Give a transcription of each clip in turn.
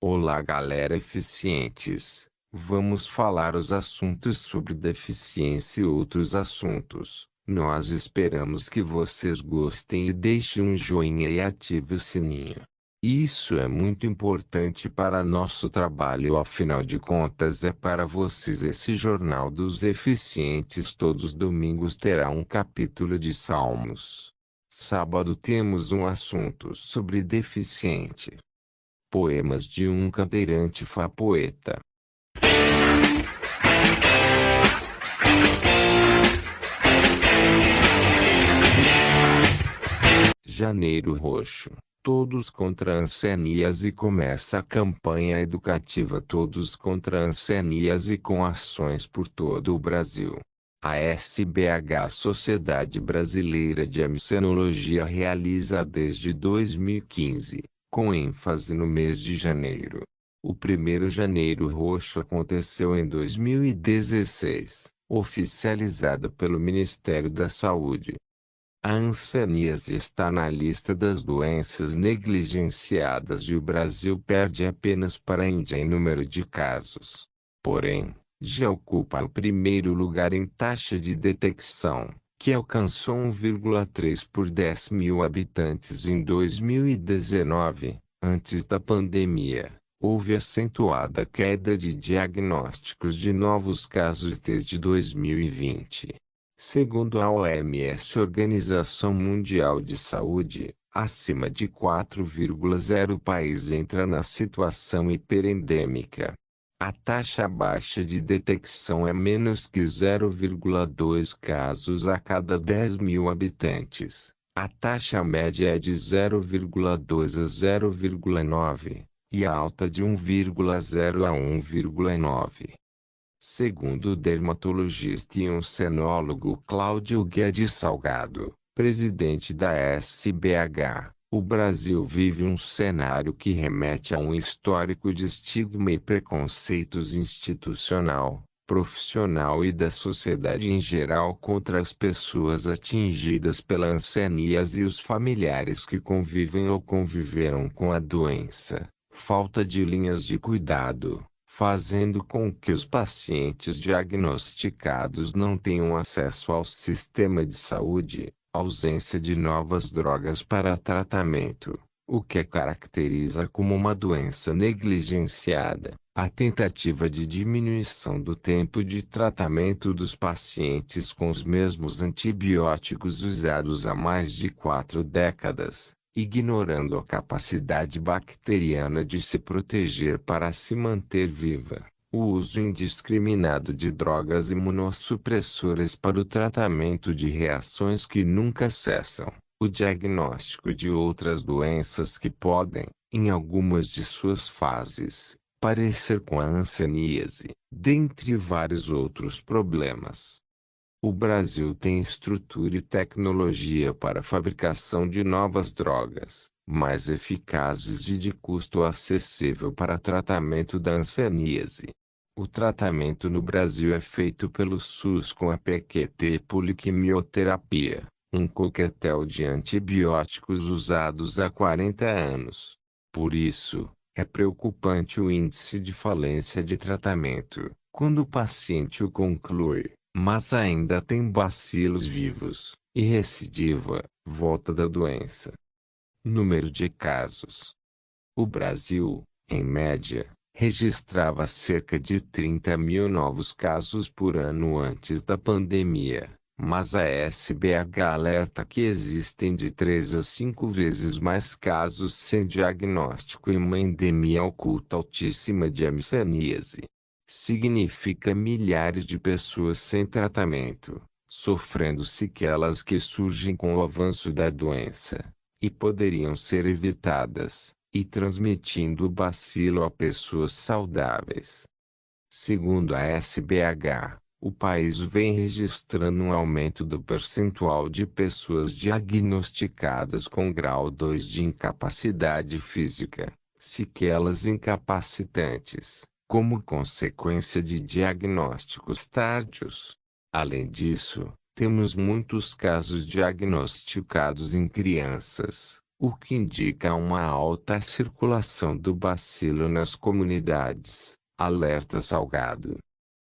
Olá galera eficientes, vamos falar os assuntos sobre deficiência e outros assuntos. Nós esperamos que vocês gostem e deixem um joinha e ative o sininho. Isso é muito importante para nosso trabalho, afinal de contas é para vocês esse Jornal dos Eficientes. Todos os domingos terá um capítulo de Salmos. Sábado temos um assunto sobre deficiente. Poemas de um cadeirante poeta. Janeiro Roxo. Todos contra a hanseníase. Começa a campanha educativa Todos contra a hanseníase com ações por todo o Brasil. A SBH, Sociedade Brasileira de Hansenologia, realiza desde 2015, com ênfase no mês de janeiro. O primeiro Janeiro Roxo aconteceu em 2016, oficializado pelo Ministério da Saúde. A hanseníase está na lista das doenças negligenciadas e o Brasil perde apenas para a Índia em número de casos. Porém, já ocupa o primeiro lugar em taxa de detecção, que alcançou 1,3 por 10 mil habitantes em 2019, antes da pandemia. Houve acentuada queda de diagnósticos de novos casos desde 2020. Segundo a OMS, Organização Mundial de Saúde, acima de 4,0 país entra na situação hiperendêmica. A taxa baixa de detecção é menos que 0,2 casos a cada 10 mil habitantes. A taxa média é de 0,2 a 0,9, e a alta de 1,0 a 1,9. Segundo o dermatologista e hansenólogo Cláudio Guedes Salgado, presidente da SBH, o Brasil vive um cenário que remete a um histórico de estigma e preconceitos institucional, profissional e da sociedade em geral contra as pessoas atingidas pela hanseníase e os familiares que convivem ou conviveram com a doença. Falta de linhas de cuidado, fazendo com que os pacientes diagnosticados não tenham acesso ao sistema de saúde, ausência de novas drogas para tratamento, o que a caracteriza como uma doença negligenciada, a tentativa de diminuição do tempo de tratamento dos pacientes com os mesmos antibióticos usados há mais de 4 décadas, ignorando a capacidade bacteriana de se proteger para se manter viva, o uso indiscriminado de drogas imunossupressoras para o tratamento de reações que nunca cessam, o diagnóstico de outras doenças que podem, em algumas de suas fases, parecer com a hanseníase, dentre vários outros problemas. O Brasil tem estrutura e tecnologia para a fabricação de novas drogas, mais eficazes e de custo acessível para tratamento da hanseníase. O tratamento no Brasil é feito pelo SUS com a PQT poliquimioterapia, um coquetel de antibióticos usados há 40 anos. Por isso, é preocupante o índice de falência de tratamento, quando o paciente o conclui, mas ainda tem bacilos vivos, e recidiva, volta da doença. Número de casos. O Brasil, em média, registrava cerca de 30 mil novos casos por ano antes da pandemia, mas a SBH alerta que existem de 3 a 5 vezes mais casos sem diagnóstico e uma endemia oculta altíssima de hanseníase. Significa milhares de pessoas sem tratamento, sofrendo sequelas que surgem com o avanço da doença, e poderiam ser evitadas, e transmitindo o bacilo a pessoas saudáveis. Segundo a SBH, o país vem registrando um aumento do percentual de pessoas diagnosticadas com grau 2 de incapacidade física, sequelas incapacitantes, como consequência de diagnósticos tardios. Além disso, temos muitos casos diagnosticados em crianças, o que indica uma alta circulação do bacilo nas comunidades, alerta Salgado.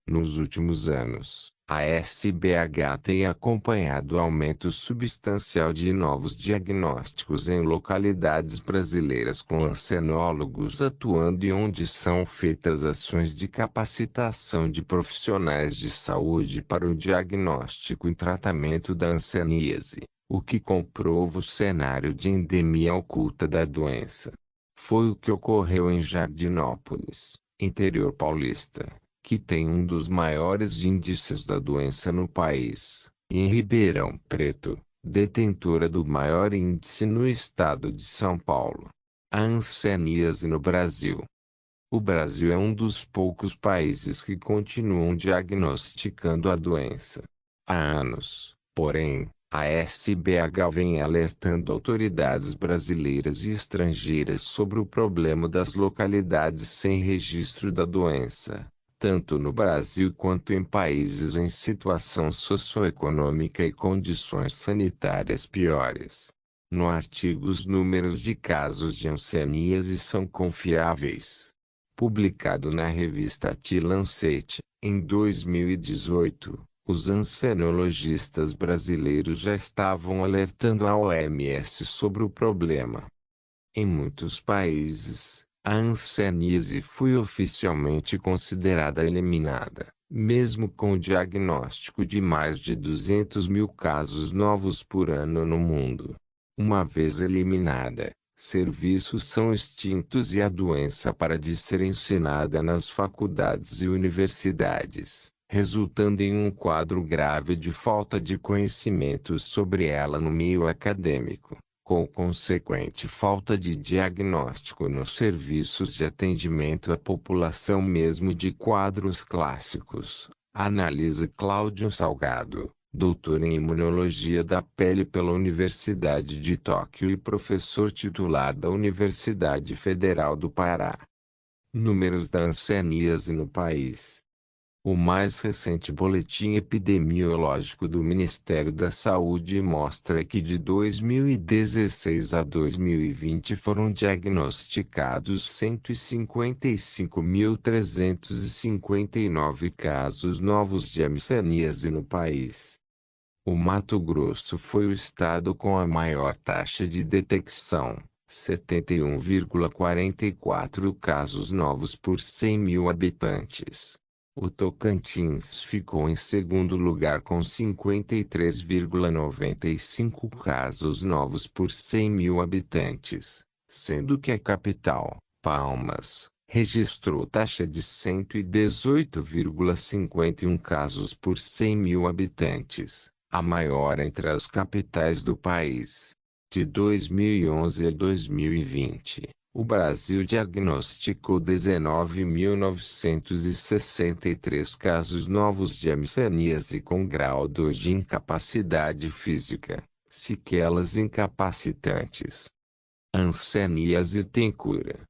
Nos últimos anos, a SBH tem acompanhado o aumento substancial de novos diagnósticos em localidades brasileiras com hansenólogos atuando e onde são feitas ações de capacitação de profissionais de saúde para o diagnóstico e tratamento da hanseníase, o que comprova o cenário de endemia oculta da doença. Foi o que ocorreu em Jardinópolis, interior paulista, que tem um dos maiores índices da doença no país, e em Ribeirão Preto, detentora do maior índice no estado de São Paulo. A hanseníase no Brasil. O Brasil é um dos poucos países que continuam diagnosticando a doença. Há anos, porém, a SBH vem alertando autoridades brasileiras e estrangeiras sobre o problema das localidades sem registro da doença, tanto no Brasil quanto em países em situação socioeconômica e condições sanitárias piores. No artigo, os números de casos de hanseníase são confiáveis. Publicado na revista The Lancet, em 2018, os hansenologistas brasileiros já estavam alertando a OMS sobre o problema. Em muitos países, a hanseníase foi oficialmente considerada eliminada, mesmo com o diagnóstico de mais de 200 mil casos novos por ano no mundo. Uma vez eliminada, serviços são extintos e a doença para de ser ensinada nas faculdades e universidades, resultando em um quadro grave de falta de conhecimento sobre ela no meio acadêmico, com consequente falta de diagnóstico nos serviços de atendimento à população mesmo de quadros clássicos, analisa Cláudio Salgado, doutor em imunologia da pele pela Universidade de Tóquio e professor titular da Universidade Federal do Pará. Números da hanseníase no país. O mais recente boletim epidemiológico do Ministério da Saúde mostra que de 2016 a 2020 foram diagnosticados 155.359 casos novos de hanseníase no país. O Mato Grosso foi o estado com a maior taxa de detecção, 71,44 casos novos por 100 mil habitantes. O Tocantins ficou em segundo lugar com 53,95 casos novos por 100 mil habitantes, sendo que a capital, Palmas, registrou taxa de 118,51 casos por 100 mil habitantes, a maior entre as capitais do país. De 2011 a 2020. O Brasil diagnosticou 19.963 casos novos de hanseníase com grau 2 de incapacidade física, sequelas incapacitantes. A hanseníase tem cura.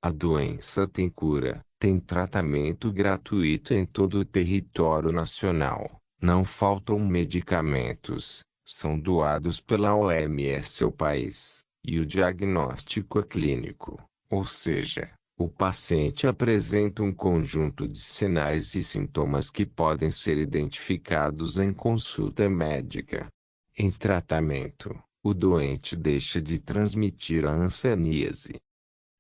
A doença tem cura, tem tratamento gratuito em todo o território nacional, não faltam medicamentos, são doados pela OMS ao país. E o diagnóstico é clínico, ou seja, o paciente apresenta um conjunto de sinais e sintomas que podem ser identificados em consulta médica. Em tratamento, o doente deixa de transmitir a hanseníase.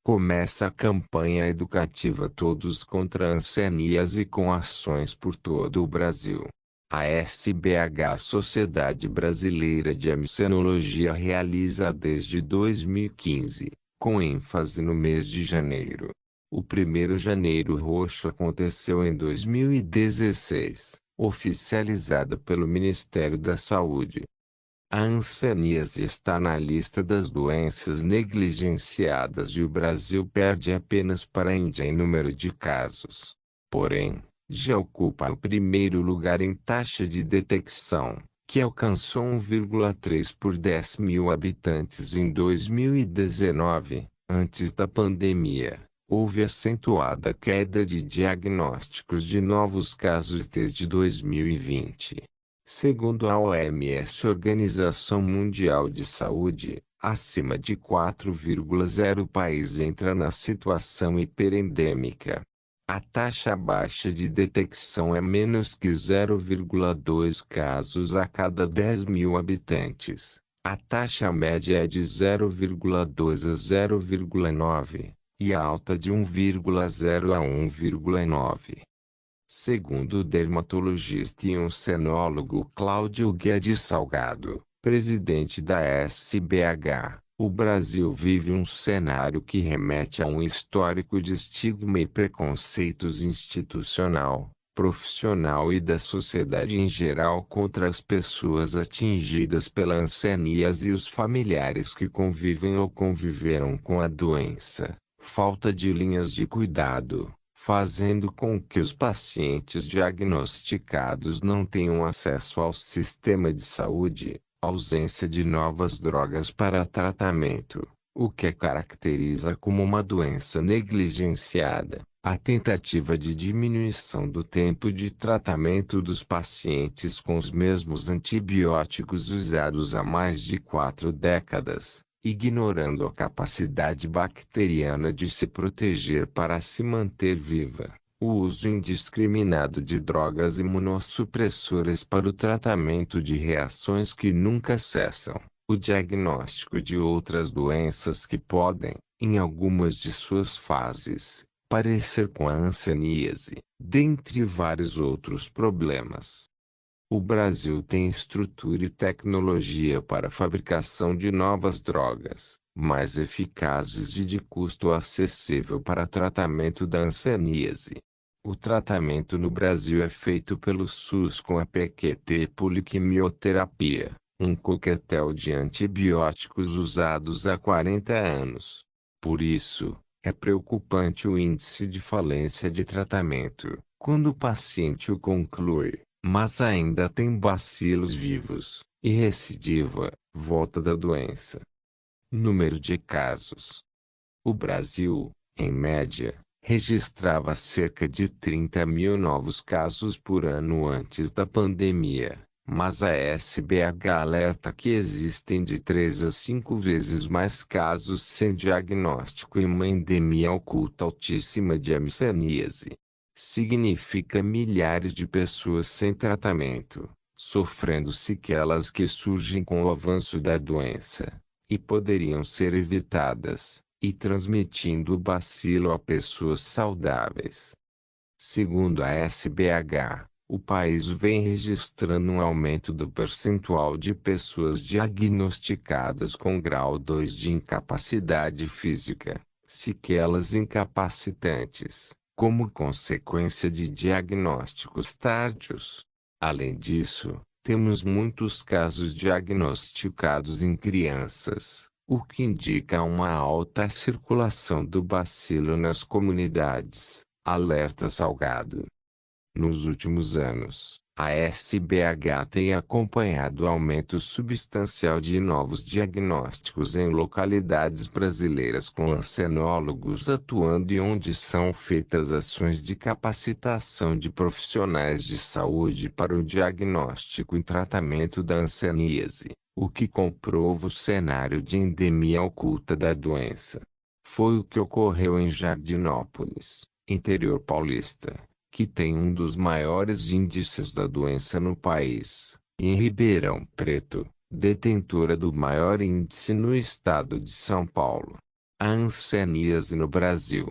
Começa a campanha educativa Todos contra a Hanseníase com ações por todo o Brasil. A SBH, Sociedade Brasileira de Hansenologia, realiza desde 2015, com ênfase no mês de janeiro. O primeiro Janeiro Roxo aconteceu em 2016, oficializado pelo Ministério da Saúde. A hanseníase está na lista das doenças negligenciadas e o Brasil perde apenas para a Índia em número de casos. Porém, já ocupa o primeiro lugar em taxa de detecção, que alcançou 1,3 por 10 mil habitantes em 2019, antes da pandemia. Houve acentuada queda de diagnósticos de novos casos desde 2020. Segundo a OMS, Organização Mundial de Saúde, Acima de 4,0 o país entra na situação hiperendêmica. A taxa baixa de detecção é menos que 0,2 casos a cada 10.000 habitantes. A taxa média é de 0,2 a 0,9, e a alta de 1,0 a 1,9. Segundo o dermatologista e oncenólogo Cláudio Guedes Salgado, presidente da SBH, o Brasil vive um cenário que remete a um histórico de estigma e preconceitos institucional, profissional e da sociedade em geral contra as pessoas atingidas pela hanseníase e os familiares que convivem ou conviveram com a doença. Falta de linhas de cuidado, fazendo com que os pacientes diagnosticados não tenham acesso ao sistema de saúde, ausência de novas drogas para tratamento, o que caracteriza como uma doença negligenciada, a tentativa de diminuição do tempo de tratamento dos pacientes com os mesmos antibióticos usados há mais de 4 décadas, ignorando a capacidade bacteriana de se proteger para se manter viva. O uso indiscriminado de drogas imunossupressoras para o tratamento de reações que nunca cessam. O diagnóstico de outras doenças que podem, em algumas de suas fases, parecer com a hanseníase, dentre vários outros problemas. O Brasil tem estrutura e tecnologia para a fabricação de novas drogas, mais eficazes e de custo acessível para tratamento da hanseníase. O tratamento no Brasil é feito pelo SUS com a PQT poliquimioterapia, um coquetel de antibióticos usados há 40 anos. Por isso, é preocupante o índice de falência de tratamento, quando o paciente o conclui, mas ainda tem bacilos vivos, e recidiva, volta da doença. Número de casos. O Brasil, em média, registrava cerca de 30.000 novos casos por ano antes da pandemia, mas a SBH alerta que existem de 3 a 5 vezes mais casos sem diagnóstico e uma endemia oculta altíssima de hanseníase. Significa milhares de pessoas sem tratamento, sofrendo sequelas que surgem com o avanço da doença, e poderiam ser evitadas, e transmitindo o bacilo a pessoas saudáveis. Segundo a SBH, o país vem registrando um aumento do percentual de pessoas diagnosticadas com grau 2 de incapacidade física, sequelas incapacitantes, como consequência de diagnósticos tardios. Além disso, temos muitos casos diagnosticados em crianças, o que indica uma alta circulação do bacilo nas comunidades, alerta Salgado. Nos últimos anos, a SBH tem acompanhado o aumento substancial de novos diagnósticos em localidades brasileiras com hansenólogos atuando e onde são feitas ações de capacitação de profissionais de saúde para o diagnóstico e tratamento da hanseníase, o que comprova o cenário de endemia oculta da doença. Foi o que ocorreu em Jardinópolis, interior paulista, que tem um dos maiores índices da doença no país, e em Ribeirão Preto, detentora do maior índice no estado de São Paulo. A hanseníase no Brasil.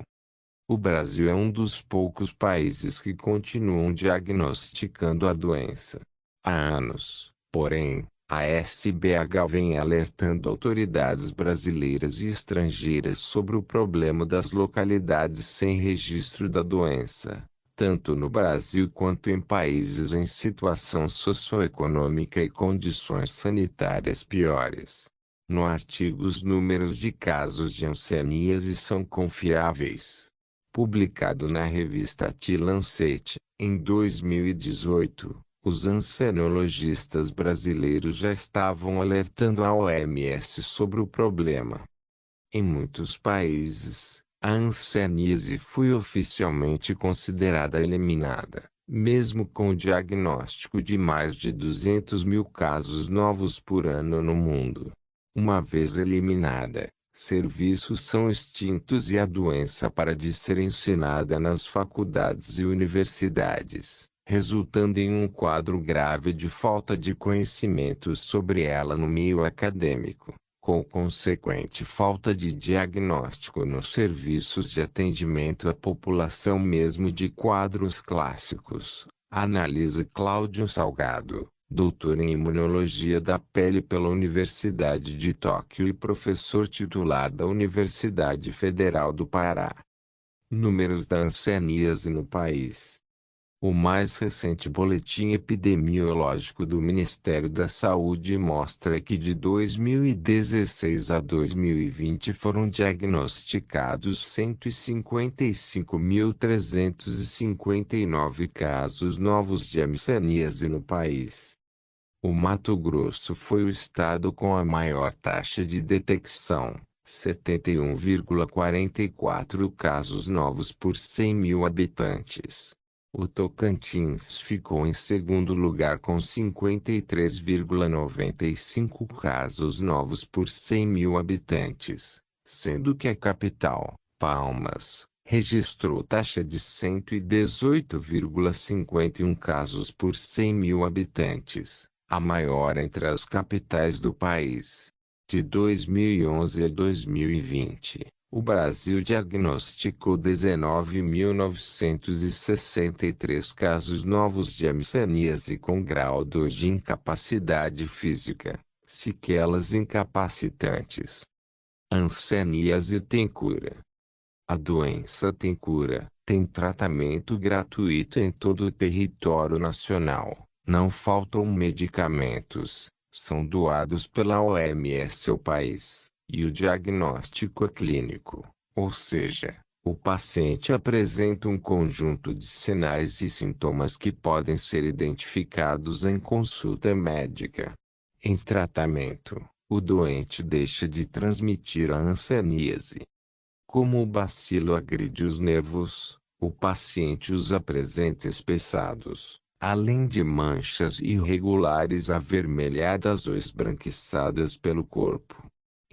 O Brasil é um dos poucos países que continuam diagnosticando a doença. Há anos, porém, a SBH vem alertando autoridades brasileiras e estrangeiras sobre o problema das localidades sem registro da doença, tanto no Brasil quanto em países em situação socioeconômica e condições sanitárias piores. No artigo, os números de casos de hanseníase são confiáveis. Publicado na revista The Lancet, em 2018, os hansenologistas brasileiros já estavam alertando a OMS sobre o problema. Em muitos países, a hanseníase foi oficialmente considerada eliminada, mesmo com o diagnóstico de mais de 200.000 casos novos por ano no mundo. Uma vez eliminada, serviços são extintos e a doença para de ser ensinada nas faculdades e universidades, resultando em um quadro grave de falta de conhecimentos sobre ela no meio acadêmico, com consequente falta de diagnóstico nos serviços de atendimento à população mesmo de quadros clássicos. Analisa Cláudio Salgado, doutor em Imunologia da Pele pela Universidade de Tóquio e professor titular da Universidade Federal do Pará. Números da hanseníase no país. O mais recente boletim epidemiológico do Ministério da Saúde mostra que de 2016 a 2020 foram diagnosticados 155.359 casos novos de hanseníase no país. O Mato Grosso foi o estado com a maior taxa de detecção, 71,44 casos novos por 100 mil habitantes. O Tocantins ficou em segundo lugar com 53,95 casos novos por 100 mil habitantes, sendo que a capital, Palmas, registrou taxa de 118,51 casos por 100 mil habitantes, a maior entre as capitais do país. De 2011 a 2020. O Brasil diagnosticou 19.963 casos novos de hanseníase com grau 2 de incapacidade física, sequelas incapacitantes. Hanseníase tem cura. A doença tem cura, tem tratamento gratuito em todo o território nacional, não faltam medicamentos, são doados pela OMS ao país. E o diagnóstico é clínico, ou seja, o paciente apresenta um conjunto de sinais e sintomas que podem ser identificados em consulta médica. Em tratamento, o doente deixa de transmitir a hanseníase. Como o bacilo agride os nervos, o paciente os apresenta espessados, além de manchas irregulares avermelhadas ou esbranquiçadas pelo corpo.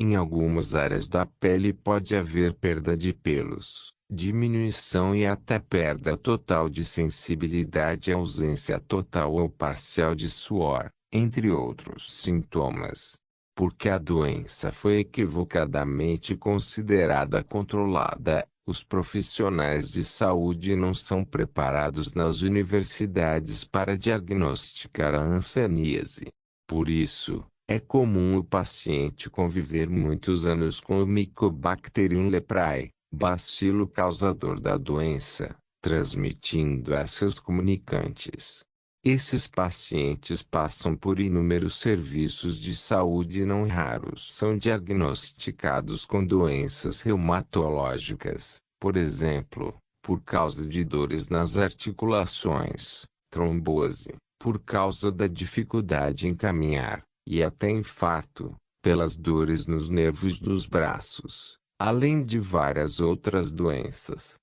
Em algumas áreas da pele pode haver perda de pelos, diminuição e até perda total de sensibilidade e ausência total ou parcial de suor, entre outros sintomas. Porque a doença foi equivocadamente considerada controlada, os profissionais de saúde não são preparados nas universidades para diagnosticar a hanseníase. Por isso, é comum o paciente conviver muitos anos com o Mycobacterium leprae, bacilo causador da doença, transmitindo a seus comunicantes. Esses pacientes passam por inúmeros serviços de saúde e não raros são diagnosticados com doenças reumatológicas, por exemplo, por causa de dores nas articulações, trombose, por causa da dificuldade em caminhar, e até infarto, pelas dores nos nervos dos braços, além de várias outras doenças.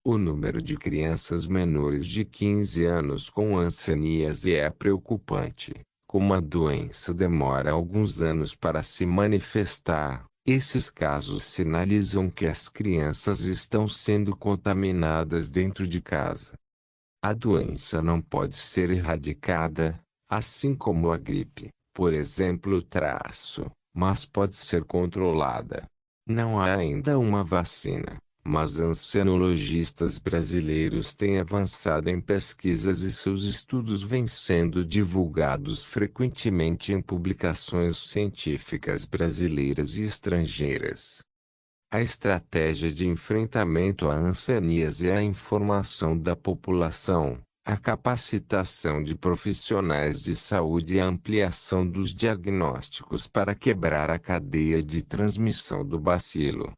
O número de crianças menores de 15 anos com hanseníase é preocupante. Como a doença demora alguns anos para se manifestar, esses casos sinalizam que as crianças estão sendo contaminadas dentro de casa. A doença não pode ser erradicada, assim como a gripe, por exemplo o traço, mas pode ser controlada. Não há ainda uma vacina, mas hansenologistas brasileiros têm avançado em pesquisas e seus estudos vêm sendo divulgados frequentemente em publicações científicas brasileiras e estrangeiras. A estratégia de enfrentamento à hanseníase é a informação da população, a capacitação de profissionais de saúde e a ampliação dos diagnósticos para quebrar a cadeia de transmissão do bacilo.